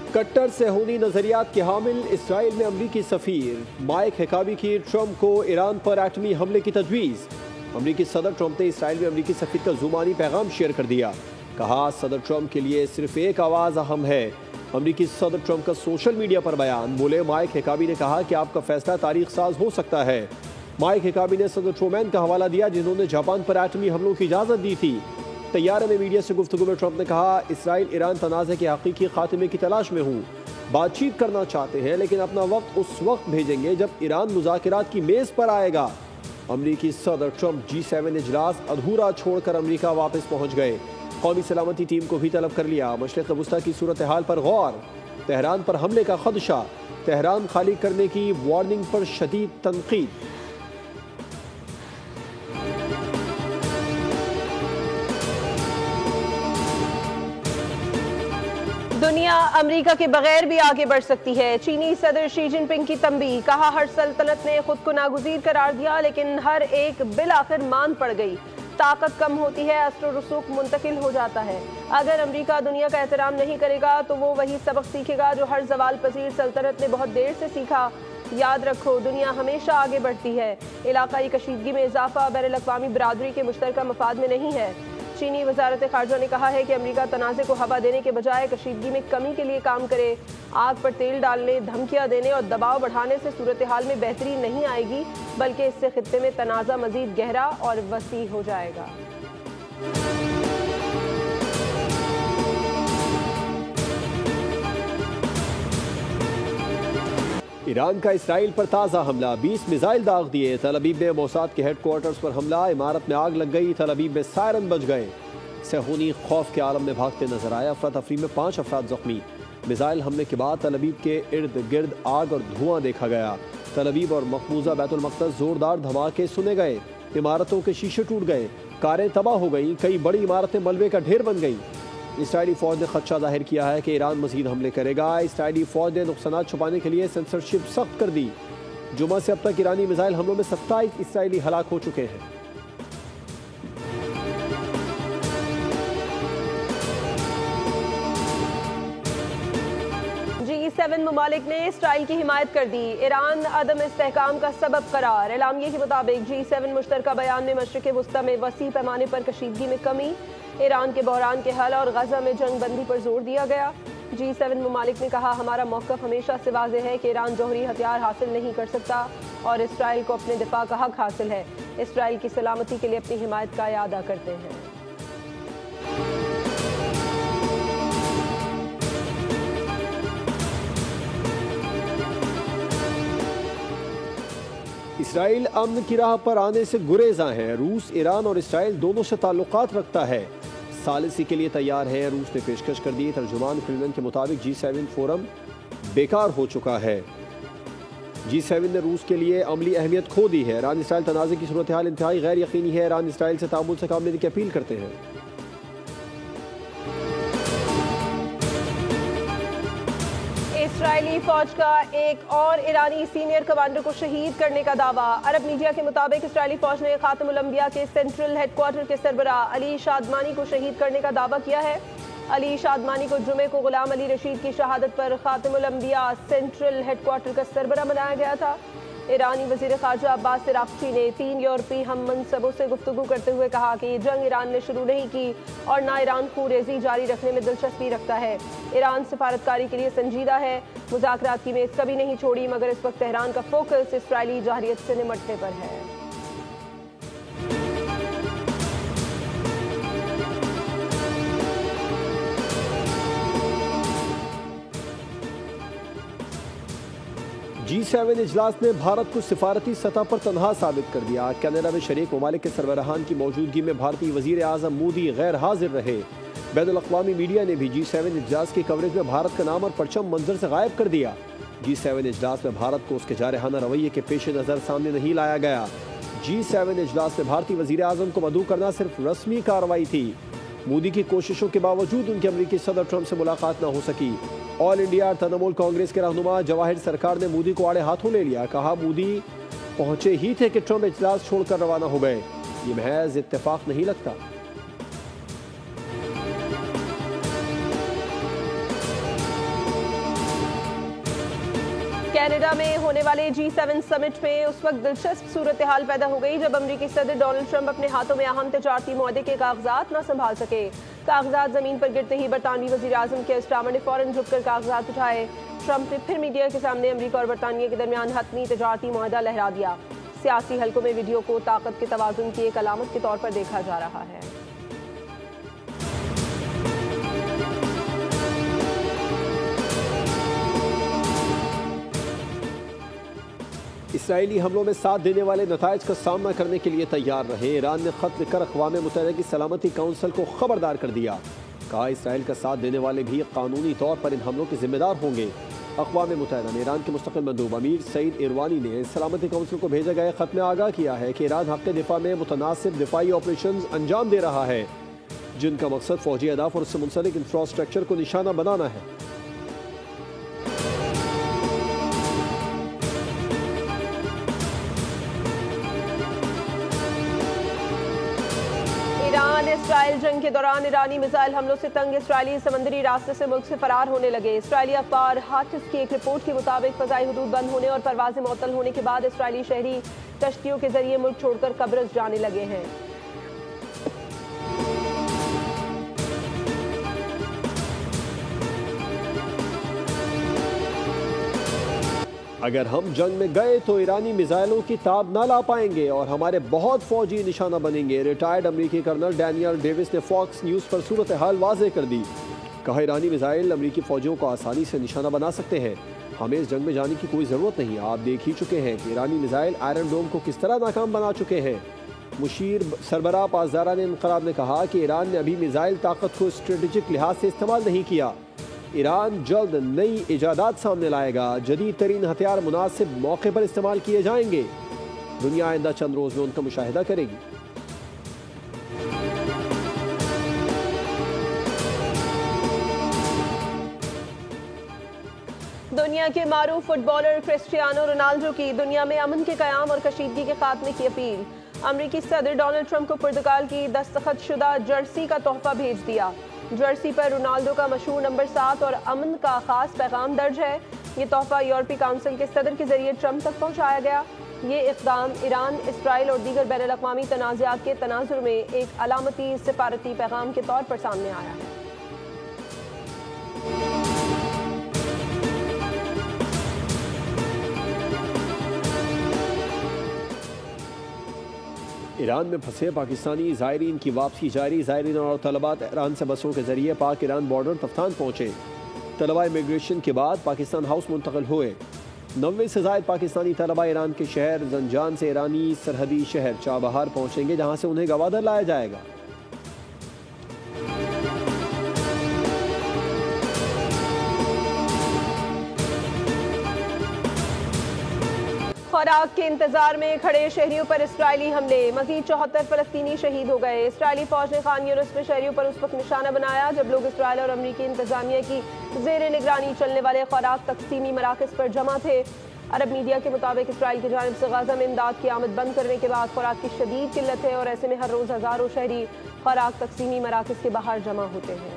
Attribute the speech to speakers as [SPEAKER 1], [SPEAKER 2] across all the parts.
[SPEAKER 1] कट्टर सेहूनी नजरियात के हामिल इसराइल में अमरीकी सफीर माइक हेकाबी की ट्रंप को ईरान पर एटमी हमले की तजवीज़। अमरीकी सदर ट्रंप ने इसराइल में अमरीकी सफीर का ज़ुबानी पैगाम शेयर कर दिया। कहा, सदर ट्रंप के लिए सिर्फ एक आवाज़ अहम है। अमरीकी सदर ट्रंप का सोशल मीडिया पर बयान। बोले, माइक हेकाबी ने कहा कि आपका फैसला तारीख साज हो सकता है। माइक हेकाबी ने सदर ट्रूमैन का हवाला दिया, जिन्होंने जापान पर एटमी हमलों की इजाज़त दी थी। तैयारे में मीडिया से गुफ्तगू में ट्रंप ने कहा, इसराइल ईरान तनाज़े के हकीकी खात्मे की तलाश में हूँ। बातचीत करना चाहते हैं, लेकिन अपना वक्त उस वक्त भेजेंगे जब ईरान मुज़ाकिरात की मेज़ पर आएगा। अमरीकी सदर ट्रंप G7 इजलास अधूरा छोड़कर अमरीका वापस पहुँच गए। कौमी सलामती टीम को भी तलब कर लिया। मशरिक़ वुस्ता की सूरत हाल पर गौर। तेहरान पर हमले का खदशा। तेहरान खाली करने की वार्निंग पर शदीद तनकीद।
[SPEAKER 2] दुनिया अमेरिका के बगैर भी आगे बढ़ सकती है। चीनी सदर शी जिनपिंग की तंबीह। कहा, हर सल्तनत ने खुद को नागुज़ीर करार दिया, लेकिन हर एक बिल आखिर मान पड़ गई। ताकत कम होती है, असर रसूख मुंतकिल हो जाता है। अगर अमेरिका दुनिया का एहतराम नहीं करेगा तो वो वही सबक सीखेगा जो हर जवाल पजीर सल्तनत ने बहुत देर से सीखा। याद रखो, दुनिया हमेशा आगे बढ़ती है। इलाकाई कशीदगी में इजाफा बैनुल-अक़वामी बिरादरी के मुश्तरका मफाद में नहीं है। चीनी वजारत खारजा ने कहा है कि अमेरिका तनाज़े को हवा देने के बजाय कशीदगी में कमी के लिए काम करे। आग पर तेल डालने, धमकियां देने और दबाव बढ़ाने से सूरत हाल में बेहतरी नहीं आएगी, बल्कि इससे खित्ते में तनाज़ा मजीद गहरा और वसी हो जाएगा।
[SPEAKER 1] ईरान का इसराइल पर ताज़ा हमला। 20 मिसाइल दाग दिए। तल अवीव में मोसाद के हेडक्वार्टर्स पर हमला। इमारत में आग लग गई। तल अवीव में सायरन बज गए। सेहूनी खौफ के आलम में भागते नजर आए। अफरा तफरी में 5 अफराद जख्मी। मिसाइल हमले के बाद तल अवीव के इर्द गिर्द आग और धुआं देखा गया। तल अवीव और मकबूजा बैतुल मक़दस जोरदार धमाके सुने गए। इमारतों के शीशे टूट गए। कारें तबाह हो गई। कई बड़ी इमारतें मलबे का ढेर बन गई। इसराइली फौज ने खदशा जाहिर किया है कि ईरान मजीद हमले करेगा। इसराइली फौज ने नुकसानात छुपाने के लिए सेंसरशिप सख्त कर दी। जुमा से अब तक ईरानी मिसाइल हमलों में 27 इसराइली हलाक हो चुके हैं।
[SPEAKER 2] G7 ममालिक ने इसराइल की हिमायत कर दी। ईरान अदम इस्तेहकाम का सबब करार। एलामिये के मुताबिक G7 मुश्तरका बयान में मशरिक़ वुस्ता में वसी पैमाने पर कशीदगी में कमी, ईरान के बहरान के हल और गजा में जंग बंदी पर जोर दिया गया। G7 ममालिक ने कहा, हमारा मौक़िफ़ हमेशा से वाज़ेह है कि ईरान जौहरी हथियार हासिल नहीं कर सकता और इसराइल को अपने दिफा का हक हासिल है। इसराइल की सलामती के लिए अपनी हिमायत का अदा करते हैं।
[SPEAKER 1] इसराइल अमन की राह पर आने से गुरेज़ा है। रूस ईरान और इसराइल दोनों से ताल्लुकात रखता है। सालिसी के लिए तैयार है। रूस ने पेशकश कर दी। तर्जुमान क्लिनन के मुताबिक G7 फोरम बेकार हो चुका है। G7 ने रूस के लिए अमली अहमियत खो दी है। ईरान इसराइल तनाज़े की सूरत हाल इंतहाई गैर यकीनी है। ईरान इसराइल से तामुल से काम लेने की अपील करते हैं।
[SPEAKER 2] इसराइली फौज का एक और ईरानी सीनियर कमांडर को शहीद करने का दावा। अरब मीडिया के मुताबिक इसराइली फौज ने खातमुल अंबिया के सेंट्रल हेडक्वार्टर के सरबराह अली शादमानी को शहीद करने का दावा किया है। अली शादमानी को जुमे को गुलाम अली रशीद की शहादत पर खातमुल अंबिया सेंट्रल हेडक्वार्टर का सरबराह बनाया गया था। ईरानी वज़ीर ख़ारजा अब्बास अराग़ची ने 3 यूरोपीय हम मनसबों से गुफ्तगू करते हुए कहा कि ये जंग ईरान ने शुरू नहीं की और ना ईरान खूरेज़ी जारी रखने में दिलचस्पी रखता है। ईरान सिफारतकारी के लिए संजीदा है। मुज़ाकरात की मेज़ कभी नहीं छोड़ी, मगर इस वक्त तेहरान का फोकस इसराइली जाहिरियत से निमटने पर है।
[SPEAKER 1] G7 इजलास ने भारत को सिफारती सतह पर तनहा साबित कर दिया। कनाडा में शरीक ममालिक के सरबराहान की मौजूदगी में भारतीय वज़ीर आज़म मोदी गैर हाजिर रहे। बैनुल-अक़वामी मीडिया ने भी G7 इजलास की कवरेज में भारत का नाम और परचम मंजर से गायब कर दिया। G7 इजलास में भारत को उसके जारहाना रवैये के पेश नज़र सामने नहीं लाया गया। G7 इजलास में भारतीय वज़ीर आज़म को मदऊ करना सिर्फ रस्मी कार्रवाई थी। मोदी की कोशिशों के बावजूद उनके अमरीकी सदर ट्रंप से मुलाकात न हो सकी। ऑल इंडिया तृणमूल कांग्रेस के रहनुमा जवाहिर सरकार ने मोदी को आड़े हाथों ले लिया। कहा, मोदी पहुंचे ही थे कि ट्रंप इजलास छोड़कर रवाना हो गए। ये महज इत्तेफाक नहीं लगता।
[SPEAKER 2] कनाडा में होने वाले G7 समिट में उस वक्त दिलचस्प सूरत हाल पैदा हो गई जब अमरीकी सदर डोनाल्ड ट्रंप अपने हाथों में अहम तजारती मुआहदे के कागजात न संभाल सके। कागजात जमीन पर गिरते ही बरतानवी वजीर आजम के स्टामर ने फौरन झुककर कागजात उठाए। ट्रंप ने फिर मीडिया के सामने अमरीका और बरतानिया के दरमियान हतमी तजारती मुआहदा लहरा दिया। सियासी हलकों में वीडियो को ताकत के तवाजुन की एक अलामत के तौर पर देखा जा रहा है।
[SPEAKER 1] इसराइली हमलों में साथ देने वाले नताइज का सामना करने के लिए तैयार रहे। ईरान ने खत लिखकर अक़वाम मुत्तहिदा की सलामती काउंसिल को खबरदार कर दिया। कहा इसराइल का साथ देने वाले भी कानूनी तौर पर इन हमलों के जिम्मेदार होंगे। अक़वाम मुत्तहिदा ने ईरान के मुस्तक़िल मंदूब अमीर सईद इरवानी ने सलामती काउंसिल को भेजे गए खत में आगाह किया है कि ईरान हक़ दिफा में मुतनासिब दिफाई ऑपरेशन अंजाम दे रहा है जिनका मकसद फौजी अहदाफ और उससे मुंसलिक इंफ्रास्ट्रक्चर को निशाना बनाना है।
[SPEAKER 2] इसराइल जंग के दौरान ईरानी मिसाइल हमलों से तंग इसराइली समंदरी रास्ते से मुल्क से फरार होने लगे। इसराइली अखबार हाटिस की एक रिपोर्ट के मुताबिक फ़ज़ाई हुदूद बंद होने और परवाज़ें मुअत्तल होने के बाद इसराइली शहरी कश्तियों के जरिए मुल्क छोड़कर कब्रस जाने लगे हैं।
[SPEAKER 1] अगर हम जंग में गए तो ईरानी मिसाइलों की ताब ना ला पाएंगे और हमारे बहुत फौजी निशाना बनेंगे। रिटायर्ड अमरीकी कर्नल डैनियल डेविस ने फॉक्स न्यूज़ पर सूरत हाल वाज़ेह कर दी। कहा ईरानी मिसाइल अमरीकी फौजियों को आसानी से निशाना बना सकते हैं। हमें इस जंग में जाने की कोई ज़रूरत नहीं। आप देख ही चुके हैं कि ईरानी मिसाइल आयरन डोम को किस तरह नाकाम बना चुके हैं। मुशीर सरबराह पासदारान इनक़लाब ने कहा कि ईरान ने अभी मिसाइल ताकत को स्ट्रेटेजिक लिहाज से इस्तेमाल नहीं किया। ईरान जल्द नई इजादात सामने लाएगा। जदीद तरीन हथियार मुनासिब मौके पर इस्तेमाल किए जाएंगे। दुनिया आइंदा चंद रोज में उनका मुशाहिदा करेगी।
[SPEAKER 2] दुनिया के मारूफ फुटबॉलर क्रिस्टियानो रोनाल्डो की दुनिया में अमन के क़याम और कशीदगी के खात्मे की अपील। अमरीकी सदर डोनाल्ड ट्रंप को पुर्तगाल की दस्तखतशुदा जर्सी का तोहफा भेज दिया। जर्सी पर रोनाल्डो का मशहूर नंबर 7 और अमन का खास पैगाम दर्ज है। ये तोहफा यूरोपीय काउंसिल के सदर के जरिए ट्रंप तक पहुंचाया गया। ये इक़दाम ईरान, इसराइल और दीगर बैनुल अक़वामी तनाज़ात के तनाज़ुर में एक अलामती सिफारती पैगाम के तौर पर सामने आया है।
[SPEAKER 1] ईरान में फंसे पाकिस्तानी ज़ायरीन की वापसी जारी। ज़ायरीन और तलबा ईरान से बसों के जरिए पाक ईरान बॉर्डर तफ्तान पहुँचे। तलबा इमिग्रेशन के बाद पाकिस्तान हाउस मुंतकिल हुए। 90 से ज़ायद पाकिस्तानी तलबा ईरान के शहर जंजान से ईरानी सरहदी शहर चाबहार पहुँचेंगे जहाँ से उन्हें गवादर लाया जाएगा।
[SPEAKER 2] खुराक के इंतजार में खड़े शहरियों पर इसराइली हमले। मजीद 74 फलस्तीनी शहीद हो गए। इसराइली फौज ने खान यूनिस में शहरियों पर उस वक्त निशाना बनाया जब लोग इसराइल और अमरीकी इंतजामिया की जेर निगरानी चलने वाले खुराक तकसीमी मराकज़ पर जमा थे। अरब मीडिया के मुताबिक इसराइल की जानिब से गाजा में इमदाद की आमद बंद करने के बाद खुराक की शदीद किल्लत है और ऐसे में हर रोज़ हज़ारों शहरी खुराक तकसीमी मराकज़ के बाहर जमा होते हैं।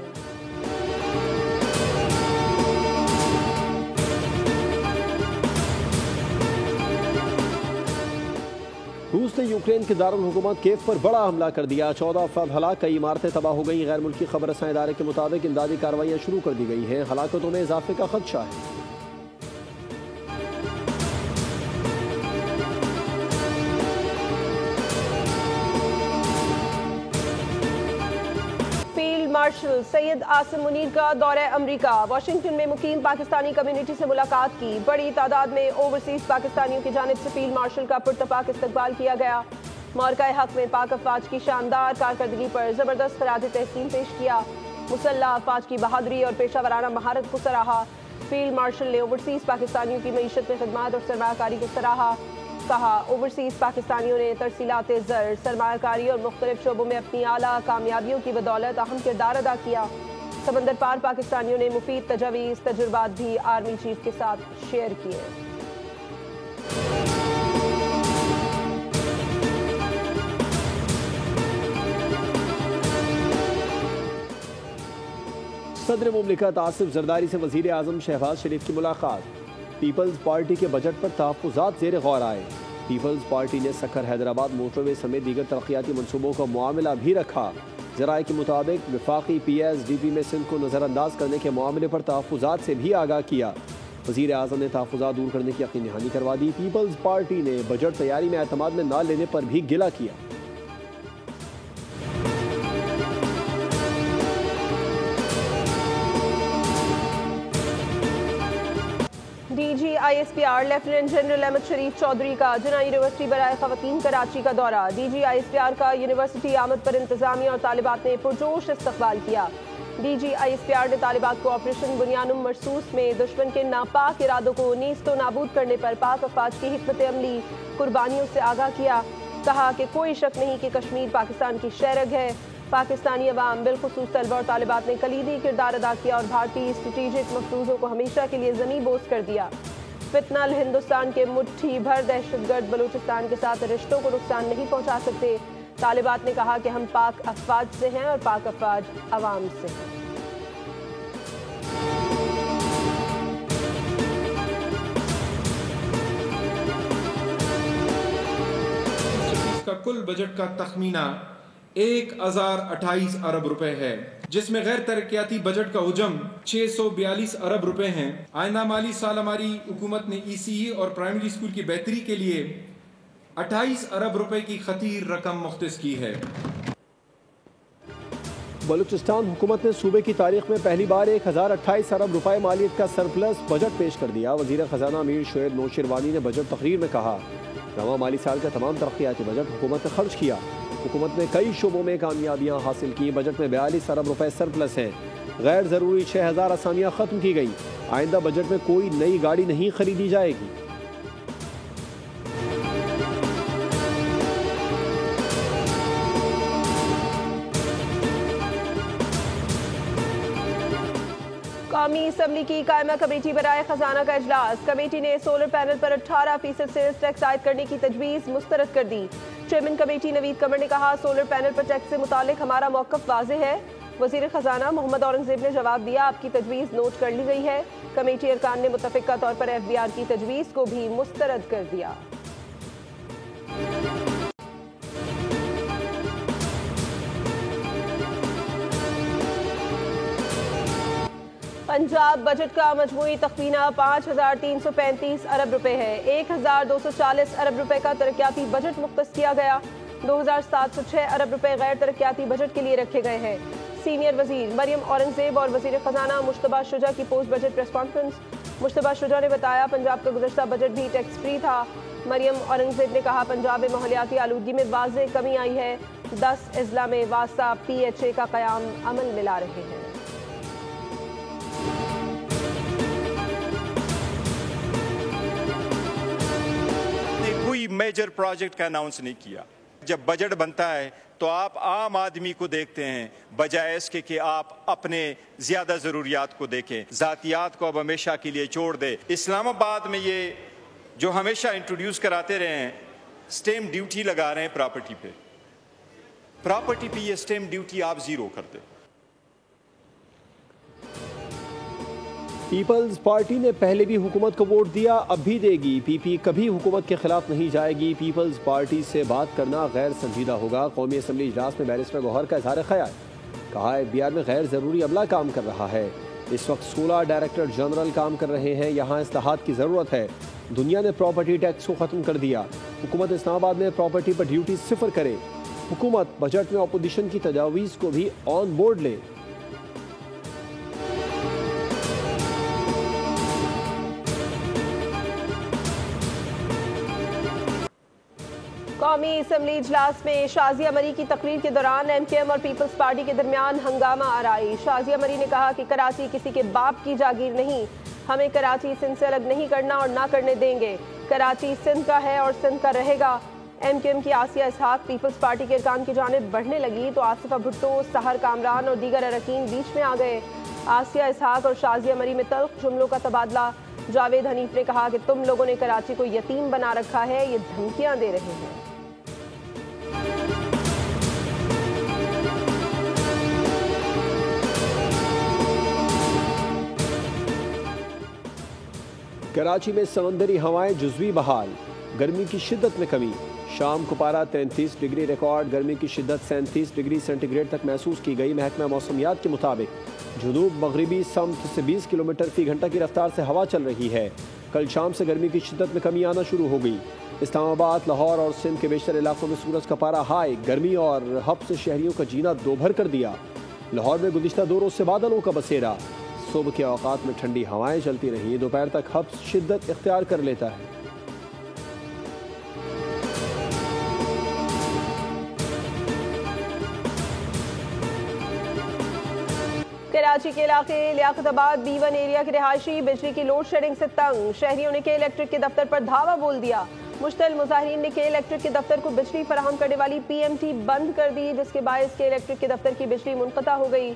[SPEAKER 1] रूस ने यूक्रेन के दारुल हुकूमत कीव पर बड़ा हमला कर दिया। 14 अफराद हलाक, कई इमारतें तबाह हो गई। गैर मुल्की खबर रसां इदारे के मुताबिक इमदादी कार्रवाइयाँ शुरू कर दी गई हैं। हलाकतों में इजाफे का खदशा है।
[SPEAKER 2] मार्शल सैयद आसिम मुनीर का दौरा अमरीका। वाशिंगटन में मुकीम पाकिस्तानी कम्युनिटी से मुलाकात की। बड़ी तादाद में ओवरसीज पाकिस्तानियों की जानिब से फील्ड मार्शल का पुरतपाक इस्तकबाल किया गया। मौक़ा हक में पाक अफवाज की शानदार कारकर्दगी पर ज़बरदस्त खराज तहसीन पेश किया। मुसल्लह अफवाज की बहादुरी और पेशा वराना महारत को सराहा। फील्ड मार्शल ने ओवरसीज पाकिस्तानियों की मईशत में खदमात और सरमायाकारी को सराहा। कहा ओवरसीज पाकिस्तानियों ने तरसीलात ज़र, सरमायाकारी और मुख्तलिफ शोबों में अपनी आला कामयाबियों की बदौलत अहम किरदार अदा किया। समंदर पार पाकिस्तानियों ने मुफीद तजावीज़ तजुर्बात भी आर्मी चीफ के साथ शेयर किए।
[SPEAKER 1] सदर मुमलिकत आसिफ जरदारी से वज़ीर आज़म शहबाज शरीफ की मुलाकात। पीपल्स पार्टी के बजट पर तहफ़्फ़ुज़ात ज़ेर गौर आए। पीपल्स पार्टी ने सक्खर हैदराबाद मोटरवे समेत दीगर तरक्याती मनसूबों का मामला भी रखा। ज़राए के मुताबिक वफाकी PSDP में सिंध को नज़रअंदाज करने के मामले पर तहफ़्फ़ुज़ात से भी आगाह किया। वज़ीर आज़म ने तहफ़्फ़ुज़ात दूर करने की यकीन दहानी करवा दी। पीपल्स पार्टी ने बजट तैयारी में एतमाद में न लेने पर भी गिला किया।
[SPEAKER 2] DG-ISPR लेफ्टिनेंट जनरल अहमद शरीफ चौधरी का जिन्ना यूनिवर्सिटी बराए ख़वातीन कराची का दौरा। DG-ISPR का यूनिवर्सिटी आमद पर इंतजामिया और तालिबात ने पुरजोश इस्तकबाल किया। DG-ISPR ने तालिबात को ऑपरेशन बुनियानुम मरसूस में दुश्मन के नापाक इरादों को नीस्तो नाबूद करने पर पाक अफवाज की हिकमत अमली कुर्बानियों से आगाह किया। कहा कि कोई शक नहीं कि कश्मीर पाकिस्तान की शहरग है। पाकिस्तानी अवाम बिलखुसूस तलबा और तालिबात ने कलीदी किरदार अदा किया और भारतीय स्ट्रेटेजिक मफरूज़ों को हमेशा के लिए ज़मीं बोस कर दिया। फितनल हिंदुस्तान के मुट्ठी भर दहशतगर्द बलूचिस्तान के साथ रिश्तों को नुकसान नहीं पहुंचा सकते। तालिबात ने कहा कि हम पाक अफवाज से हैं और पाक अफवाज अवाम से हैं।
[SPEAKER 3] का कुल बजट का तखमीना 1028 अरब रुपए है, जिसमें गैर तरक्याती बजट का हुजम 642 अरब रुपए हैं। आइंदा माली साल हमारी हुकूमत ने ECE और प्राइमरी स्कूल की बेहतरी के लिए 28 अरब रुपए की खतीर रकम मुख्तस की है।
[SPEAKER 1] बलूचिस्तान हुकूमत ने सूबे की तारीख में पहली बार 1028 अरब रुपए मालियत का सरप्लस बजट पेश कर दिया। वजीर खजाना अमीर शोएब नौशिरवानी ने बजट तकरीर में कहा, रवा माली साल का तमाम तरक्याती बजट हुकूमत ने खर्च किया। हुकूमत ने कई शोबों में कामयाबियां हासिल की। बजट में 42 अरब रुपए सरप्लस हैं। गैर ज़रूरी 6000 असामियाँ ख़त्म की गई। आइंदा बजट में कोई नई गाड़ी नहीं खरीदी जाएगी।
[SPEAKER 2] कौमी असम्बली की कायमा कमेटी बराए खजाना का इजलास। कमेटी ने सोलर पैनल पर 18% सेल्स टैक्स आयद करने की तजवीज़ मुस्तरद कर दी। चेयरमैन कमेटी नवीद कमर ने कहा, सोलर पैनल पर टैक्स से मुतालिक हमारा मौक़िफ़ वाज़ेह है। वज़ीर खजाना मोहम्मद औरंगज़ेब ने जवाब दिया, आपकी तजवीज़ नोट कर ली गई है। कमेटी अरकान ने मुतफ़िक़ा तौर पर FBR की तजवीज़ को भी मुस्तरद कर दिया। पंजाब बजट का मजमूई तखमीना 5335 अरब रुपए है। 1240 अरब रुपए का तरक्याती बजट मुख्तस किया गया। 2706 अरब रुपए गैर तरक्याती बजट के लिए रखे गए हैं। सीनियर वजीर मरियम औरंगजेब और वजीर खजाना मुश्तबा शुजा की post budget press conference. Mushtaba Shuja ने बताया, पंजाब का गुज़श्ता बजट भी टैक्स फ्री था। मरियम औरंगजेब ने कहा, पंजाब में माहौलियाती आलूदगी में वाज़ेह कमी आई है। 10 अजला में वासा PHA का क़याम अमल में ला रहे हैं।
[SPEAKER 4] कोई मेजर प्रोजेक्ट का अनाउंस नहीं किया। जब बजट बनता है तो आप आम आदमी को देखते हैं, बजाय इसके कि आप अपने ज्यादा जरूरियात को देखें। जातियात को अब हमेशा के लिए छोड़ दे। इस्लामाबाद में ये जो हमेशा इंट्रोड्यूस कराते रहे हैं, स्टैम्प ड्यूटी लगा रहे हैं प्रॉपर्टी पे ये स्टैम्प ड्यूटी आप जीरो कर दे।
[SPEAKER 1] पीपल्स पार्टी ने पहले भी हुकूमत को वोट दिया, अब भी देगी। PP कभी हुकूमत के खिलाफ नहीं जाएगी। पीपल्स पार्टी से बात करना गैर संजीदा होगा। कौमी असम्बली इजलास में बैरिस्टर गौहर का इजहार ख्याल। कहा, FBR में गैर ज़रूरी अमला काम कर रहा है। इस वक्त 16 डायरेक्टर जनरल काम कर रहे हैं। यहाँ इस्लाहात की ज़रूरत है। दुनिया ने प्रॉपर्टी टैक्स को ख़त्म कर दिया। हुकूमत इस्लामाबाद में प्रॉपर्टी पर ड्यूटी सिफर करे। हुकूमत बजट में अपोजिशन की तजावीज़ को भी ऑन बोर्ड ले।
[SPEAKER 2] कौमी असम्बली इजलास में शाजिया मरी की तकरीर के दौरान MKM और पीपल्स पार्टी के दरमियान हंगामा आराई। शाजिया मरी ने कहा कि कराची किसी के बाप की जागीर नहीं, हमें कराची सिंध से अलग नहीं करना और ना करने देंगे। कराची सिंध का है और सिंध का रहेगा। MKM की आसिया इसहाक पीपल्स पार्टी के अरकान की जानिब बढ़ने लगी तो आसिफा भुट्टो, सहर कामरान और दीगर अरकान बीच में आ गए। आसिया इसहाक और शाजिया मरी में तल्ख जुमलों का तबादला। जावेद हनीफ ने कहा कि तुम लोगों ने कराची को यतीम बना रखा है, ये धमकियां दे रहे हैं।
[SPEAKER 1] कराची में समंदरी हवाएं जुज़वी बहाल, गर्मी की शिद्दत में कमी। शाम को पारा 33 डिग्री रिकॉर्ड, गर्मी की शिद्दत 37 डिग्री सेंटीग्रेड तक महसूस की गई। महकमा मौसमियात के मुताबिक जुनूब मगरबी समत से 20 किलोमीटर फी घंटा की रफ्तार से हवा चल रही है। कल शाम से गर्मी की शिद्दत में कमी आना शुरू हो गई। इस्लामाबाद, लाहौर और सिंध के बेशतर इलाकों में सूरज का पारा हाई, गर्मी और हब्स से शहरियों का जीना दोभर कर दिया। लाहौर में गुज़िश्ता 2 रोज़ से बादलों का बसेरा। सुबह के औकात में ठंडी हवाएं चलती रहीं, दोपहर तक हब्स शिद्दत इख्तियार कर लेता है।
[SPEAKER 2] कराची के इलाके लियाकताबाद B1 एरिया के रिहायशी बिजली की लोड शेडिंग से तंग। शहरियों ने के इलेक्ट्रिक के दफ्तर पर धावा बोल दिया। मुश्तल मुजाहिरीन ने के इलेक्ट्रिक के दफ्तर को बिजली फराहम करने वाली PMT बंद कर दी, जिसके बायस के इलेक्ट्रिक के दफ्तर की बिजली मुनक़ता हो गई।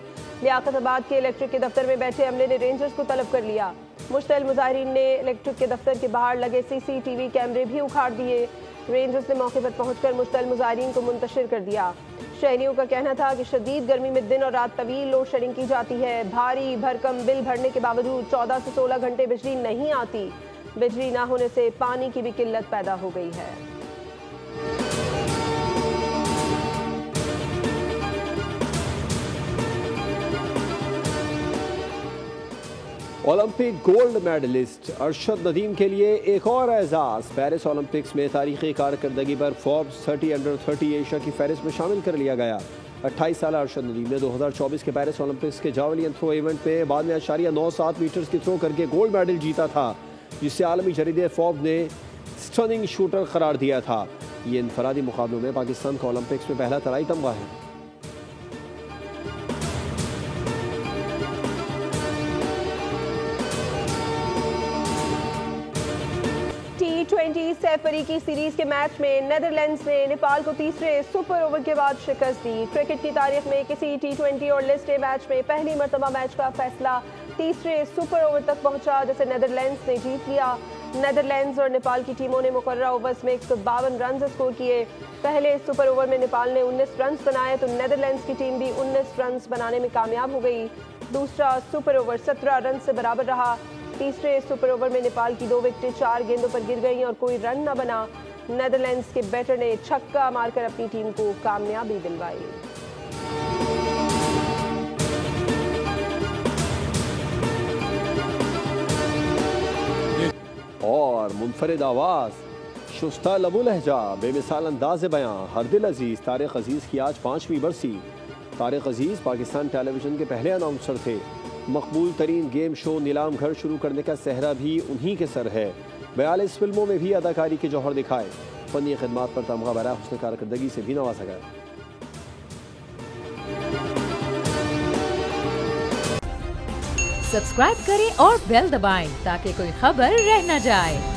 [SPEAKER 2] लियाकताबाद के इलेक्ट्रिक के दफ्तर में बैठे अमले ने रेंजर्स को तलब कर लिया। मुश्तल मुजाहिरीन ने इलेक्ट्रिक के दफ्तर के बाहर लगे CCTV कैमरे भी उखाड़ दिए। रेंजर्स ने मौके पर पहुंचकर मुश्तल मुजाहिरीन को मुंतशिर कर दिया। शहरियों का कहना था कि शदीद गर्मी में दिन और रात तवील लोड शेडिंग की जाती है। भारी भरकम बिल भरने के बावजूद 14 से 16 घंटे बिजली नहीं आती। बिजली ना होने से पानी की भी किल्लत पैदा हो गई है।
[SPEAKER 1] Olympic gold medallist Arshad Nadeem के लिए एक और एजाज। पेरिस ओलंपिक्स में तारीखी कारकर्दगी पर फोर्ब्स 30 अंडर 30 एशिया की फहरिस्त में शामिल कर लिया गया। 28 साल अरशद नदीम ने 2024 के पेरिस ओलंपिक्स के जावलिन थ्रो इवेंट में 92.97 मीटर्स की थ्रो करके गोल्ड मेडल जीता था, जिसे आलमी जरीदे फोर्ब्स ने स्टनिंग शूटर करार दिया था। ये इनफरादी मुकाबलों में पाकिस्तान का ओलंपिक्स में पहला तलाई तमगा है।
[SPEAKER 2] T20 सैफ अफ्रीकी सीरीज के मैच में नेदरलैंड्स ने नेपाल को तीसरे सुपर ओवर के बाद शिकस्त दी। क्रिकेट की तारीख में किसी T20 और लिस्ट ए मैच में पहली मरतबा मैच का फैसला तीसरे सुपर ओवर तक पहुंचा, जिसे नेदरलैंड्स ने जीत लिया। नेदरलैंड्स और नेपाल की टीमों ने मुकर्ररा ओवर्स में 152 रन स्कोर किए। पहले सुपर ओवर में नेपाल ने 19 रन बनाए तो नेदरलैंड्स की टीम भी 19 रन बनाने में कामयाब हो गई। दूसरा सुपर ओवर 17 रन से बराबर रहा। तीसरे सुपर ओवर में नेपाल की 2 विकेटें 4 गेंदों पर गिर गईं और कोई रन न बना। नेदरलैंड्स के बैटर ने छक्का मारकर अपनी टीम को कामयाबी दिलवाई।
[SPEAKER 1] और मुनफरिद आवाज, शुस्ता लबो लहजा, बेमिसाल अंदाज़ बयां, हर दिल अजीज। तारिक अजीज की आज 5वीं बरसी। तारिक अजीज पाकिस्तान टेलीविजन के पहले अनाउंसर थे। मकबूल तरीन गेम शो नीलाम घर शुरू करने का सहरा भी उन्हीं के सर है। 42 फिल्मों में भी अदाकारी के जौहर दिखाए। फनी खिदमात पर तमगा बरा हुस्न कारकर्दगी से भी नवाजा गया।
[SPEAKER 5] सब्सक्राइब करें और बेल दबाएं ताकि कोई खबर रह न जाए।